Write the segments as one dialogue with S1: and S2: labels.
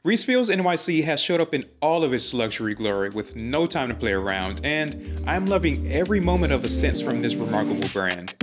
S1: Reisfields NYC has showed up in all of its luxury glory with no time to play around, and I'm loving every moment of the scents from this remarkable brand.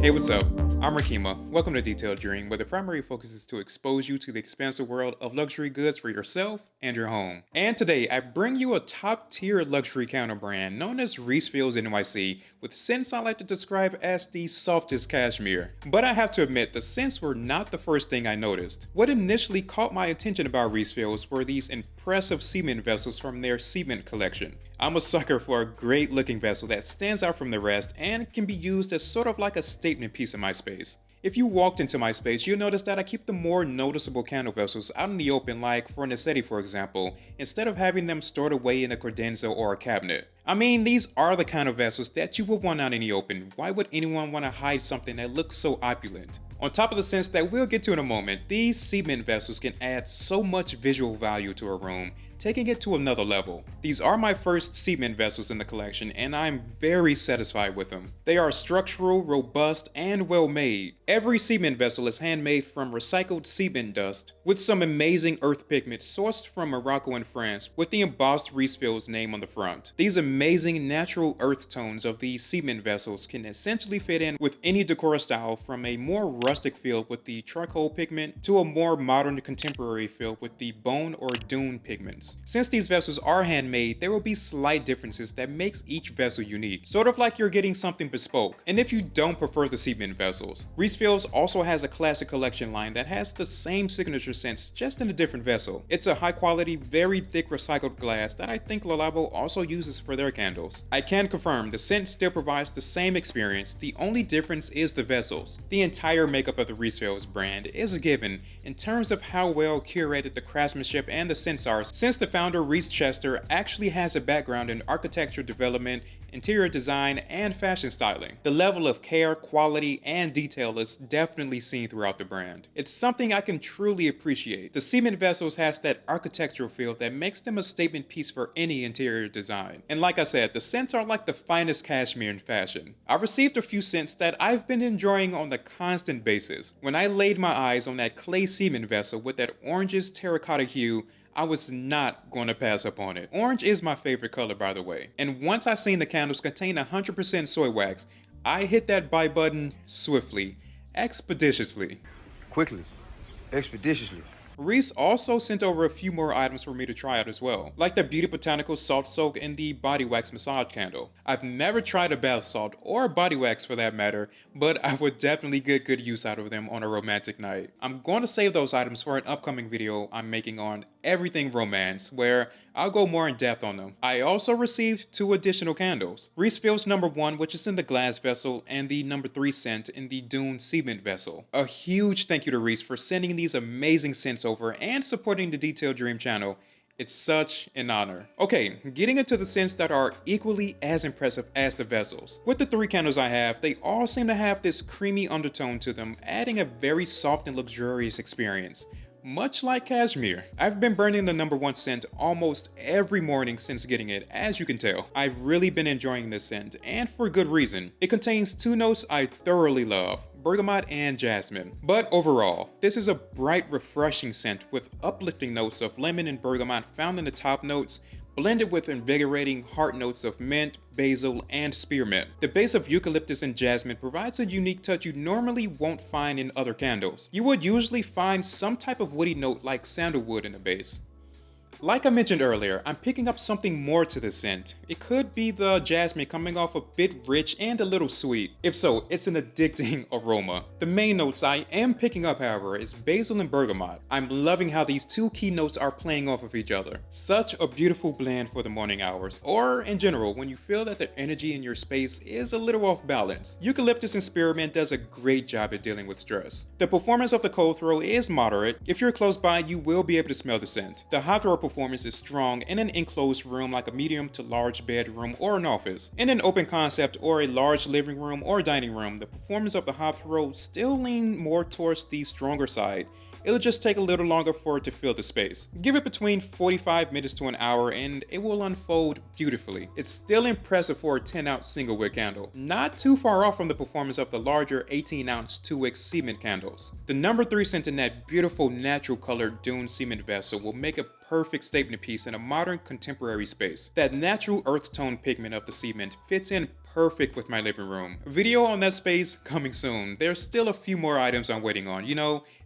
S1: Hey, what's up? I'm Rekeema. Welcome to Detaileddream, where the primary focus is to expose you to the expansive world of luxury goods for yourself and your home. And today, I bring you a top-tier luxury counter brand known as Reisfields NYC, with scents I like to describe as the softest cashmere. But I have to admit, the scents were not the first thing I noticed. What initially caught my attention about Reisfields were these impressive cement vessels from their cement collection. I'm a sucker for a great looking vessel that stands out from the rest and can be used as sort of like a statement piece in my space. If you walked into my space, you'll notice that I keep the more noticeable candle vessels out in the open, like for an aesthetic for example, instead of having them stored away in a credenza or a cabinet. I mean, these are the kind of vessels that you would want out in the open. Why would anyone want to hide something that looks so opulent? On top of the scents that we'll get to in a moment, these cement vessels can add so much visual value to a room, taking it to another level. These are my first cement vessels in the collection, and I'm very satisfied with them. They are structural, robust, and well made. Every cement vessel is handmade from recycled cement dust, with some amazing earth pigment sourced from Morocco and France, with the embossed Reisfields name on the front. These amazing natural earth tones of these cement vessels can essentially fit in with any decor style, from a more rustic feel with the charcoal pigment to a more modern contemporary feel with the bone or dune pigments. Since these vessels are handmade, there will be slight differences that makes each vessel unique, sort of like you're getting something bespoke. And if you don't prefer the cement vessels, Reisfields also has a classic collection line that has the same signature scents, just in a different vessel. It's a high quality, very thick recycled glass that I think Le Labo also uses for their candles. I can confirm the scent still provides the same experience, the only difference is the vessels. The entire makeup of the Reisfields brand is a given in terms of how well curated the craftsmanship and the scents are, since the founder Reis Chester actually has a background in architecture development, interior design, and fashion styling. The level of care, quality, and detail is definitely seen throughout the brand. It's something I can truly appreciate. The cement vessels has that architectural feel that makes them a statement piece for any interior design. And like I said, the scents are like the finest cashmere in fashion. I've received a few scents that I've been enjoying on a constant basis. When I laid my eyes on that clay cement vessel with that oranges terracotta hue, I was not going to pass up on it. Orange is my favorite color, by the way. And once I seen the candles contain 100% soy wax, I hit that buy button swiftly, expeditiously.
S2: Quickly, expeditiously.
S1: Reis also sent over a few more items for me to try out as well, like the Beauty Botanicals Soft Soak and the Body Wax Massage Candle. I've never tried a bath salt, or body wax for that matter, but I would definitely get good use out of them on a romantic night. I'm going to save those items for an upcoming video I'm making on everything romance, where I'll go more in depth on them. I also received 2 additional candles. Reisfields number 1, which is in the glass vessel, and the number 3 scent in the Dune cement vessel. A huge thank you to Reis for sending these amazing scents over and supporting the Detaileddream channel. It's such an honor. Okay, getting into the scents that are equally as impressive as the vessels. With the 3 candles I have, they all seem to have this creamy undertone to them, adding a very soft and luxurious experience. Much like cashmere. I've been burning the number 1 scent almost every morning since getting it, as you can tell. I've really been enjoying this scent, and for good reason. It contains 2 notes I thoroughly love, bergamot and jasmine. But overall, this is a bright, refreshing scent with uplifting notes of lemon and bergamot found in the top notes, blended with invigorating heart notes of mint, basil, and spearmint. The base of eucalyptus and jasmine provides a unique touch you normally won't find in other candles. You would usually find some type of woody note like sandalwood in the base. Like I mentioned earlier, I'm picking up something more to this scent. It could be the jasmine coming off a bit rich and a little sweet. If so, it's an addicting aroma. The main notes I am picking up, however, is basil and bergamot. I'm loving how these 2 key notes are playing off of each other. Such a beautiful blend for the morning hours, or in general, when you feel that the energy in your space is a little off balance. Eucalyptus and spearmint does a great job at dealing with stress. The performance of the cold throw is moderate. If you're close by, you will be able to smell the scent. The hot throw performance is strong in an enclosed room like a medium to large bedroom or an office. In an open concept or a large living room or dining room, the performance of the hot throw still lean more towards the stronger side, It'll just take a little longer for it to fill the space. Give it between 45 minutes to an hour and it will unfold beautifully. It's still impressive for a 10-ounce single wick candle, not too far off from the performance of the larger 18-ounce 2-wick cement candles. The number 3 scent in that beautiful natural colored dune cement vessel will make a perfect statement piece in a modern contemporary space. That natural earth tone pigment of the cement fits in perfect with my living room. A video on that space coming soon. There's still a few more items I'm waiting on,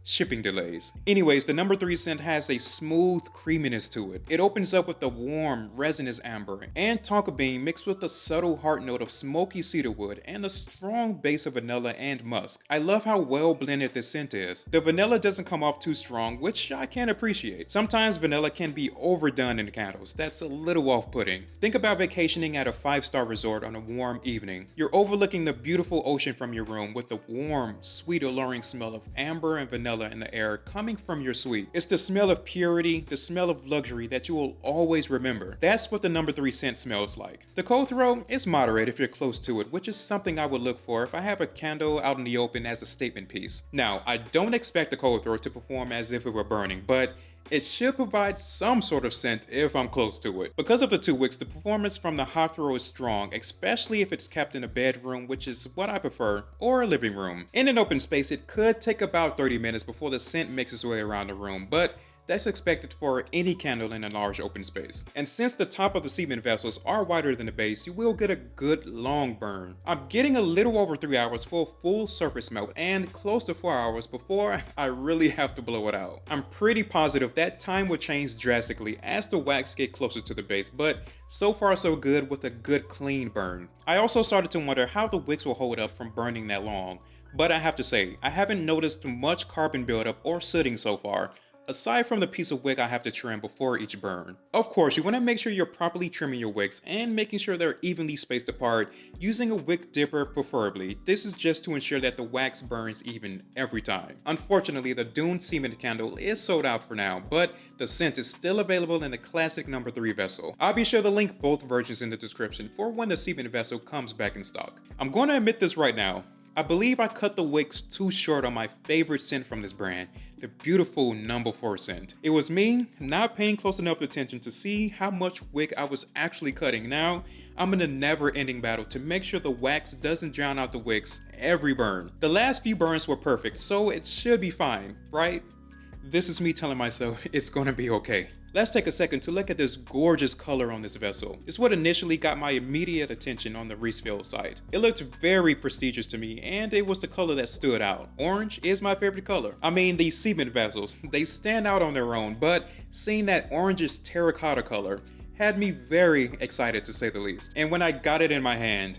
S1: shipping delays. Anyways, the number 3 scent has a smooth creaminess to it. It opens up with a warm, resinous amber and tonka bean mixed with a subtle heart note of smoky cedarwood and a strong base of vanilla and musk. I love how well blended this scent is. The vanilla doesn't come off too strong, which I can appreciate. Sometimes vanilla can be overdone in candles. That's a little off-putting. Think about vacationing at a 5-star resort on a warm evening. You're overlooking the beautiful ocean from your room with the warm, sweet, alluring smell of amber and vanilla in the air coming from your suite. It's the smell of purity, the smell of luxury that you will always remember. That's what the number 3 scent smells like. The cold throw is moderate if you're close to it, which is something I would look for if I have a candle out in the open as a statement piece. Now, I don't expect the cold throw to perform as if it were burning, but it should provide some sort of scent if I'm close to it. Because of the 2 wicks, the performance from the hot throw is strong, especially if it's kept in a bedroom, which is what I prefer, or a living room. In an open space, it could take about 30 minutes before the scent makes its way around the room, but that's expected for any candle in a large open space. And since the top of the cement vessels are wider than the base, you will get a good long burn. I'm getting a little over 3 hours for a full surface melt and close to 4 hours before I really have to blow it out. I'm pretty positive that time will change drastically as the wax get closer to the base, but so far so good with a good clean burn. I also started to wonder how the wicks will hold up from burning that long, but I have to say, I haven't noticed much carbon buildup or sooting so far, aside from the piece of wick I have to trim before each burn. Of course, you want to make sure you're properly trimming your wicks and making sure they're evenly spaced apart using a wick dipper preferably. This is just to ensure that the wax burns even every time. Unfortunately, the Dune Cement candle is sold out for now, but the scent is still available in the classic number 3 vessel. I'll be sure to link both versions in the description for when the cement vessel comes back in stock. I'm going to admit this right now. I believe I cut the wicks too short on my favorite scent from this brand, the beautiful number 4 scent. It was me not paying close enough attention to see how much wick I was actually cutting. Now, I'm in a never-ending battle to make sure the wax doesn't drown out the wicks every burn. The last few burns were perfect, so it should be fine, right? This is me telling myself it's gonna be okay. Let's take a second to look at this gorgeous color on this vessel. It's what initially got my immediate attention on the Reisfields site. It looked very prestigious to me, and it was the color that stood out. Orange is my favorite color. I mean, these cement vessels, they stand out on their own, but seeing that orangish terracotta color had me very excited to say the least. And when I got it in my hand,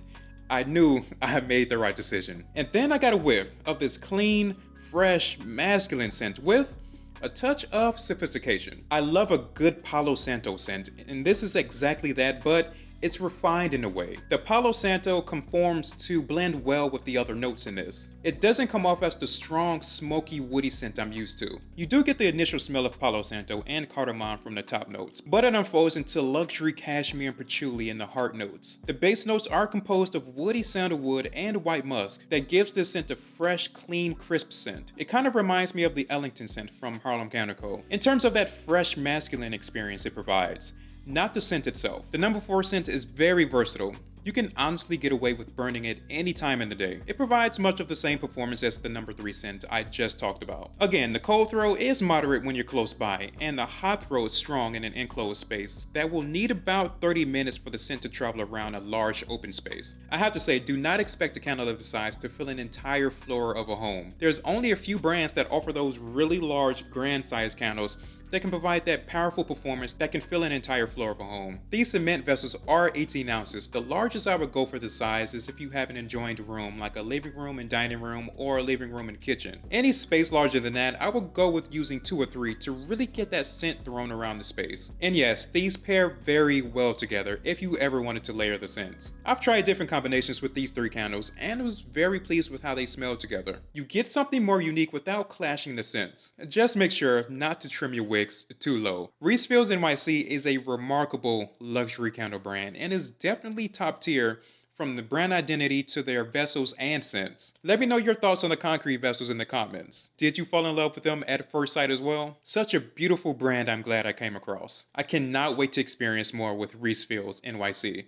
S1: I knew I had made the right decision. And then I got a whiff of this clean, fresh, masculine scent with a touch of sophistication. I love a good Palo Santo scent, and this is exactly that, but it's refined in a way. The Palo Santo conforms to blend well with the other notes in this. It doesn't come off as the strong, smoky, woody scent I'm used to. You do get the initial smell of Palo Santo and cardamom from the top notes, but it unfolds into luxury cashmere and patchouli in the heart notes. The base notes are composed of woody sandalwood and white musk that gives this scent a fresh, clean, crisp scent. It kind of reminds me of the Ellington scent from Harlem County Co. in terms of that fresh, masculine experience it provides. Not the scent itself. The number 4 scent is very versatile. You can honestly get away with burning it any time in the day. It provides much of the same performance as the number 3 scent I just talked about. Again, the cold throw is moderate when you're close by, and the hot throw is strong in an enclosed space that will need about 30 minutes for the scent to travel around a large open space. I have to say, do not expect a candle of this size to fill an entire floor of a home. There's only a few brands that offer those really large, grand size candles that can provide that powerful performance that can fill an entire floor of a home. These cement vessels are 18 ounces. The largest I would go for this size is if you have an adjoined room like a living room and dining room or a living room and kitchen. Any space larger than that, I would go with using 2 or 3 to really get that scent thrown around the space. And yes, these pair very well together if you ever wanted to layer the scents. I've tried different combinations with these 3 candles and was very pleased with how they smell together. You get something more unique without clashing the scents. Just make sure not to trim your wicks too low. Reisfields NYC is a remarkable luxury candle brand and is definitely top tier from the brand identity to their vessels and scents. Let me know your thoughts on the concrete vessels in the comments. Did you fall in love with them at first sight as well? Such a beautiful brand I'm glad I came across. I cannot wait to experience more with Reisfields NYC.